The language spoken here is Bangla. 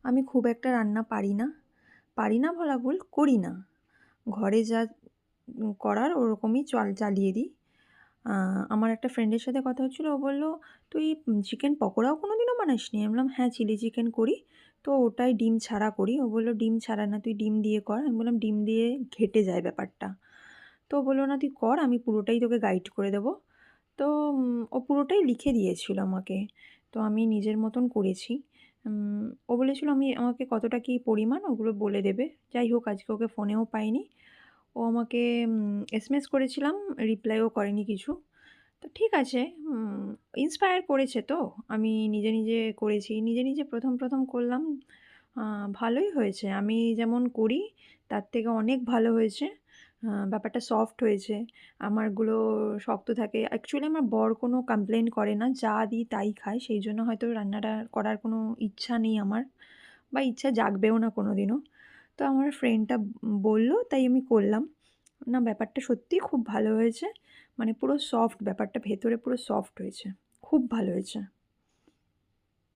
আমি খুব একটা রান্না পারি না। পারি না বলা ভুল, করি না। ঘরে যা করার ওরকমই চালিয়ে দিই। আ আমার একটা ফ্রেন্ডের সাথে কথা হচ্ছিল। ও বলল, "তুই চিকেন পকোড়াও কোনোদিনও বানাসনি?" আমি বললাম, "হ্যাঁ, চিলি চিকেন করি। তো ওটাই ডিম ছাড়া করি।" ও বলল, "ডিম ছাড়া না, তুই ডিম দিয়ে কর।" আমি বললাম, "ডিম দিয়ে ঘেঁটে যায় ব্যাপারটা।" তো ও বলল, "না, তুই কর, আমি পুরোটাই তোকে গাইড করে দেবো।" তো ও পুরোটাই লিখে দিয়েছিল আমাকে। তো আমি নিজের মতন করেছি। ও বলেছিল আমাকে কতটা কী পরিমাণ ওগুলো বলে দেবে। যাই হোক, আজকে ওকে ফোনেও পাইনি। ও আমাকে এসএমএস করেছিলাম, রিপ্লাইও করেনি কিছু। তো ঠিক আছে, ইন্সপায়ার করেছে তো। আমি নিজে, নিজে করেছি। নিজে, নিজে ১ম করলাম। আ ভালোই হয়েছে। আমি যেমন করি তার থেকে অনেক ভালো হয়েছে। ব্যাপারটা সফট হয়েছে। আমারগুলো শক্ত থাকে। অ্যাকচুয়ালি আমার বর কোনো কমপ্লেইন করে না। যা দিই তাই খায়। সেইজন্য হয়তো রান্নাটা করার কোনো ইচ্ছা নেই আমার, বা ইচ্ছা জাগবেও না কোনোদিনও। তো আমার ফ্রেন্ডটা বলল, তাই আমি করলাম। না, ব্যাপারটা সত্যিই খুব ভালো হয়েছে। মানে পুরো সফট, ব্যাপারটা ভেতরে পুরো সফট হয়েছে। খুব ভালো হয়েছে।